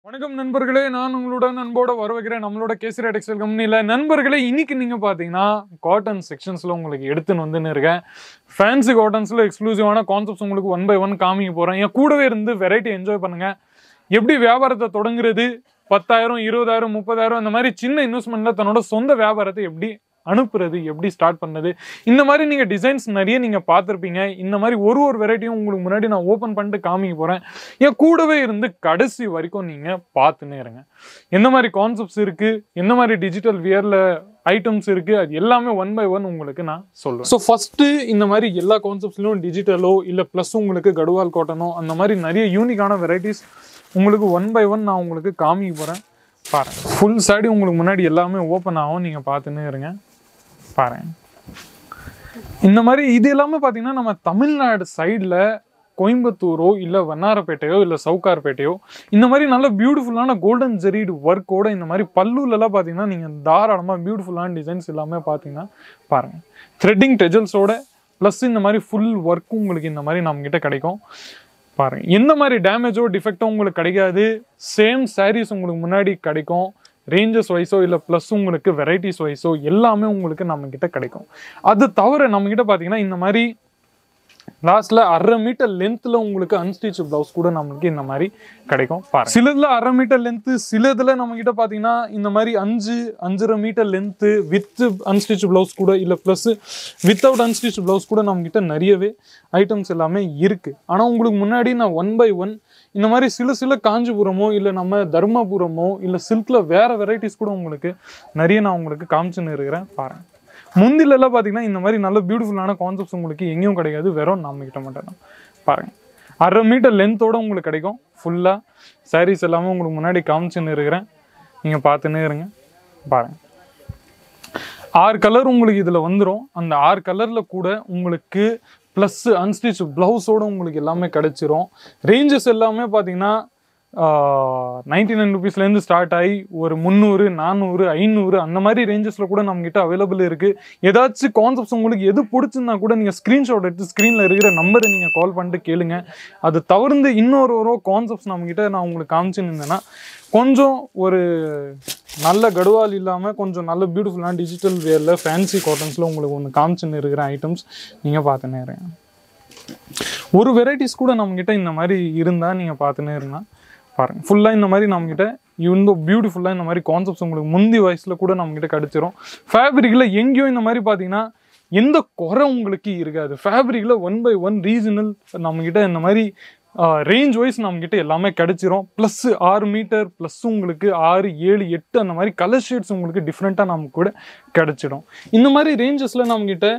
வணக்கம் நண்பர்களே, நான் உங்களுடன் அன்போட வரவேற்கிறேன் நம்மளோட 𝐂𝐸𝐬𝐵 டெக்ஸ்டைல் கம்பெனியில். நண்பர்களே, இன்னைக்கு நீங்கள் பார்த்தீங்கன்னா காட்டன் செக்ஷன்ஸில் உங்களுக்கு எடுத்துன்னு வந்துன்னு இருக்கேன். ஃபேன்சி காட்டன்ஸில் எக்ஸ்க்ளூசிவான கான்செப்ட்ஸ் உங்களுக்கு 1 by 1 காமிக்க போகிறேன். என் கூடவே இருந்து வெரைட்டி என்ஜாய் பண்ணுங்கள். எப்படி வியாபாரத்தை தொடங்குறது, 10,000 20,000 30,000 இந்த மாதிரி சின்ன இன்வெஸ்ட்மெண்ட்டில் தன்னோட சொந்த வியாபாரத்தை எப்படி அனுப்புறது, எப்படி ஸ்டார்ட் பண்ணது, இந்த மாதிரி நீங்கள் டிசைன்ஸ் நிறைய நீங்கள் பார்த்துருப்பீங்க. இந்த மாதிரி ஒரு வெரைட்டியும் உங்களுக்கு முன்னாடி நான் ஓப்பன் பண்ணிட்டு காமிக்க போகிறேன். என் கூடவே இருந்து கடைசி வரைக்கும் நீங்கள் பார்த்துன்னே இருங்க. எந்த மாதிரி கான்செப்ட்ஸ் இருக்குது, எந்த மாதிரி டிஜிட்டல் வியரில் ஐட்டம்ஸ் இருக்குது, அது எல்லாமே 1 by 1 உங்களுக்கு நான் சொல்லுவேன். ஸோ ஃபஸ்ட்டு இந்த மாதிரி எல்லா கான்செப்ட்ஸ்லையும் டிஜிட்டலோ இல்லை ப்ளஸ் உங்களுக்கு கடுவால் காட்டனோ அந்த மாதிரி நிறைய யூனிக்கான வெரைட்டிஸ் உங்களுக்கு 1 by 1 நான் உங்களுக்கு காமிக்க போகிறேன். பாருங்கள், ஃபுல் சாரி உங்களுக்கு முன்னாடி எல்லாமே ஓப்பன் ஆகும், நீங்கள் பார்த்துன்னே இருங்க. பாருங்க, இந்த மாதிரி இது எல்லாமே பார்த்தீங்கன்னா நம்ம தமிழ்நாடு சைடில் கோயம்புத்தூரோ இல்லை வண்ணாரப்பேட்டையோ இல்லை சவுகார்பேட்டையோ இந்த மாதிரி நல்ல பியூட்டிஃபுல்லான கோல்டன் ஜெரீடு ஒர்க்கோட இந்த மாதிரி பல்லுலலாம் பார்த்தீங்கன்னா நீங்கள் தாராளமாக பியூட்டிஃபுல்லான டிசைன்ஸ் எல்லாமே பார்த்தீங்கன்னா பாருங்கள், த்ரெட்டிங் டெஜல்ஸோட ப்ளஸ் இந்த மாதிரி ஃபுல் ஒர்க்கும் உங்களுக்கு இந்த மாதிரி நம்மக்கிட்ட கிடைக்கும். பாருங்க, எந்த மாதிரி டேமேஜோ டிஃபெக்டோ உங்களுக்கு கிடைக்காது. சேம் சாரீஸ் உங்களுக்கு முன்னாடி கிடைக்கும். ரேஞ்சஸ் வைஸோ இல்லை ப்ளஸ் உங்களுக்கு வெரைட்டிஸ் வைஸோ எல்லாமே உங்களுக்கு நம்மக்கிட்ட கிடைக்கும். அது தவிர நம்மக்கிட்ட பார்த்தீங்கன்னா இந்த மாதிரி லாஸ்ட்ல 1/2 மீட்டர் லென்த்தில் உங்களுக்கு அன்ஸ்டிச் பிளவுஸ் கூட நம்மளுக்கு இந்த மாதிரி கிடைக்கும். சிலதுல 1/2 மீட்டர் லென்த்து, சிலதுல நம்மக்கிட்ட பார்த்தீங்கன்னா இந்த மாதிரி 5.5 metre length with unstitch blouse கூட இல்லை ப்ளஸ் வித்தவுட் அன்ஸ்டிச் பிளவுஸ் கூட நம்மக்கிட்ட நிறையவே ஐட்டம்ஸ் எல்லாமே இருக்குது. ஆனால் உங்களுக்கு முன்னாடி நான் 1 by 1 இந்த மாதிரி சில காஞ்சிபுரமோ இல்லை நம்ம தர்மபுரமோ இல்லை சில்கில் வேறு வெரைட்டிஸ் கூட உங்களுக்கு நிறைய நான் உங்களுக்கு காமிச்சுன்னு இருக்கிறேன். பாருங்கள், முந்திலெல்லாம் பார்த்தீங்கன்னா இந்த மாதிரி நல்ல பியூட்டிஃபுல்லான கான்செப்ட்ஸ் உங்களுக்கு எங்கேயும் கிடைக்காது, வெறும் நம்மக்கிட்ட மட்டும் தான். பாருங்கள், 1/2 மீட்டர் லென்த்தோடு உங்களுக்கு கிடைக்கும். ஃபுல்லாக சாரீஸ் எல்லாமே உங்களுக்கு முன்னாடி காமிச்சுன்னு இருக்கிறேன், நீங்கள் பார்த்துன்னே இருங்க. பாருங்கள், 6 கலர் உங்களுக்கு இதில் வந்துடும். அந்த 6 கலரில் கூட உங்களுக்கு ப்ளஸ் அன்ஸ்டிச் ப்ளவுஸோடு உங்களுக்கு எல்லாமே கிடச்சிரும். ரேஞ்சஸ் எல்லாமே பார்த்தீங்கன்னா 99 ருபீஸ்லேருந்து ஸ்டார்ட் ஆகி ஒரு 300 400 500 அந்த மாதிரி ரேஞ்சஸில் கூட நம்மகிட்ட அவைலபிள் இருக்குது. ஏதாச்சும் கான்செப்ட்ஸ் உங்களுக்கு எது பிடிச்சிருந்தா கூட நீங்கள் ஸ்க்ரீன்ஷாட் எடுத்து ஸ்க்ரீனில் இருக்கிற நம்பரை நீங்கள் கால் பண்ணிட்டு கேளுங்க. அது தவிர்த்து இன்னொரு கான்செப்ட்ஸ் நம்மகிட்ட நான் உங்களுக்கு காமிச்சுருந்தேன்னா கொஞ்சம் ஒரு நல்ல கடுவால் இல்லாமல் கொஞ்சம் நல்ல பியூட்டிஃபுல்லான டிஜிட்டல் வேரில் ஃபேன்சி காட்டன்ஸில் உங்களுக்கு ஒன்று காமிச்சுன்னு இருக்கிற ஐட்டம்ஸ் நீங்கள் பார்த்துன்னே இருங்க. ஒரு வெரைட்டிஸ் கூட நம்மகிட்ட இந்த மாதிரி இருந்தால் நீங்கள் பார்த்துன்னே இருங்க. பாருங்கள், ஃபுல்லாக இந்த மாதிரி நம்மக்கிட்ட இவ்வளோ பியூட்டிஃபுல்லாக இந்த மாதிரி கான்செப்ட்ஸ் உங்களுக்கு முந்தி வயசில் கூட நம்மக்கிட்ட கிடச்சிரும். ஃபேப்ரிக்கில் எங்கேயும் இந்த மாதிரி பார்த்தீங்கன்னா எந்த குறை உங்களுக்கு இருக்காது. ஃபேப்ரிக்கில் 1 by 1 ரீசனல் நம்மக்கிட்ட இந்த மாதிரி ரேஞ்ச் வைஸ் நம்மக்கிட்ட எல்லாமே கிடச்சிரும். ப்ளஸ் 6 மீட்டர் ப்ளஸ் உங்களுக்கு 6 7 8 அந்த மாதிரி கலர் ஷேட்ஸ் உங்களுக்கு டிஃப்ரெண்ட்டாக நமக்கு கூட கிடச்சிடும். இந்த மாதிரி ரேஞ்சஸில் நம்மக்கிட்ட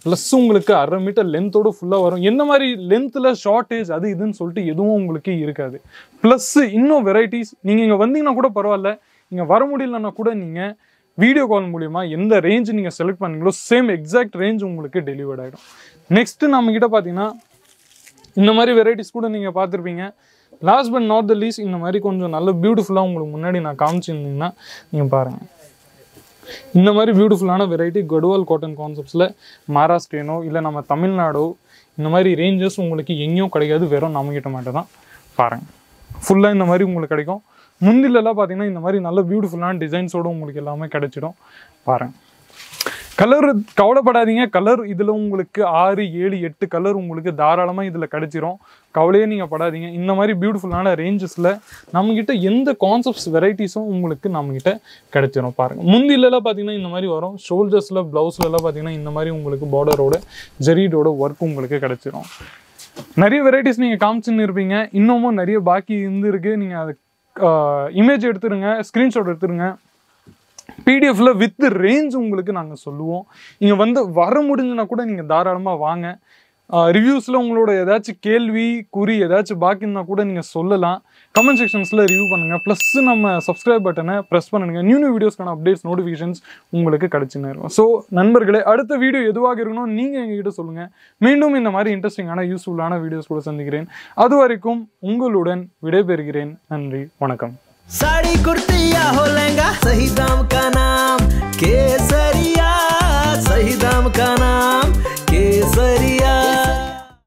ப்ளஸ் உங்களுக்கு 1/2 மீட்டர் லென்த்தோடு ஃபுல்லாக வரும். எந்த மாதிரி லென்த்தில் ஷார்ட்டேஜ் அது இதுன்னு சொல்லிட்டு எதுவும் உங்களுக்கு இருக்காது. ப்ளஸ்ஸு இன்னும் வெரைட்டிஸ் நீங்கள் இங்கே வந்தீங்கன்னா கூட பரவாயில்ல, இங்கே வர முடியலன்னா கூட நீங்கள் வீடியோ கால் மூலிமா எந்த ரேஞ்ச் நீங்கள் செலக்ட் பண்ணீங்களோ சேம் எக்ஸாக்ட் ரேஞ்ச் உங்களுக்கு டெலிவர்ட் ஆகிடும். நெக்ஸ்ட்டு நம்மக்கிட்ட பார்த்தீங்கன்னா இந்த மாதிரி வெரைட்டிஸ் கூட நீங்கள் பார்த்துருப்பீங்க. Last but not the least இந்த மாதிரி கொஞ்சம் நல்ல பியூட்டிஃபுல்லாக உங்களுக்கு முன்னாடி நான் காமிச்சிருந்தீங்கன்னா நீங்கள் பாருங்கள், இந்த மாதிரி பியூட்டிஃபுல்லான வெரைட்டி கடுவால் காட்டன் கான்செப்ட்ஸில் மகாராஷ்டிரியனோ இல்லை நம்ம தமிழ்நாடோ இந்த மாதிரி ரேஞ்சஸ் உங்களுக்கு எங்கேயும் கிடைக்காது, வெறும் நம்மக்கிட்ட மட்டும் தான். பாருங்கள், ஃபுல்லாக இந்த மாதிரி உங்களுக்கு கிடைக்கும். முந்திலெல்லாம் பார்த்தீங்கன்னா இந்த மாதிரி நல்ல பியூட்டிஃபுல்லான டிசைன்ஸோடு உங்களுக்கு எல்லாமே கிடைச்சிடும். பாருங்கள், கலர் கவலைப்படாதீங்க. கலர் இதில் உங்களுக்கு 6 7 8 கலர் உங்களுக்கு தாராளமாக இதில் கிடச்சிரும். கவலையே நீங்கள் படாதீங்க. இந்த மாதிரி பியூட்டிஃபுல்லான ரேஞ்சஸில் நம்மக்கிட்ட எந்த கான்செப்ட்ஸ் வெரைட்டிஸும் உங்களுக்கு நம்மக்கிட்ட கிடச்சிரும். பாருங்கள், முந்திலெல்லாம் பார்த்தீங்கன்னா இந்த மாதிரி வரும். ஷோல்டர்ஸில் ப்ளவுஸ்லலாம் பார்த்தீங்கன்னா இந்த மாதிரி உங்களுக்கு பார்டரோட ஜெரீடோட ஒர்க் உங்களுக்கு கிடச்சிரும். நிறைய வெரைட்டிஸ் நீங்கள் காமிச்சுன்னு இருப்பீங்க, இன்னமும் நிறைய பாக்கி இருந்துருக்கு. நீங்கள் அது இமேஜ் எடுத்துருங்க, ஸ்க்ரீன்ஷாட் எடுத்துருங்க. பிடிஎஃப்ல வித் ரேஞ்ச் உங்களுக்கு நாங்கள் சொல்லுவோம். நீங்கள் வர முடிஞ்சுன்னா கூட நீங்கள் தாராளமாக வாங்க. ரிவ்யூஸில் உங்களோட ஏதாச்சும் கேள்வி குறி ஏதாச்சும் பாக்கி இருந்தால் கூட நீங்கள் சொல்லலாம். கமெண்ட் செக்ஷன்ஸில் ரிவ்யூ பண்ணுங்கள். ப்ளஸ் நம்ம சப்ஸ்கிரைப் பட்டனை ப்ரெஸ் பண்ணுங்கள். நியூ வீடியோஸ்க்கான அப்டேட்ஸ் நோட்டிஃபிகேஷன்ஸ் உங்களுக்கு கிடச்சின்னு இருக்கும். ஸோ நண்பர்களே, அடுத்த வீடியோ எதுவாக இருக்கணும் நீங்கள் எங்ககிட்ட சொல்லுங்கள். மீண்டும் இந்த மாதிரி இன்ட்ரெஸ்டிங்கான யூஸ்ஃபுல்லான வீடியோஸ் கூட சந்திக்கிறேன். அது வரைக்கும் உங்களுடன் விடைபெறுகிறேன். நன்றி, வணக்கம். साड़ी कुर्ती या हो लहंगा, सही दाम का नाम केसरिया, सही दाम का नाम।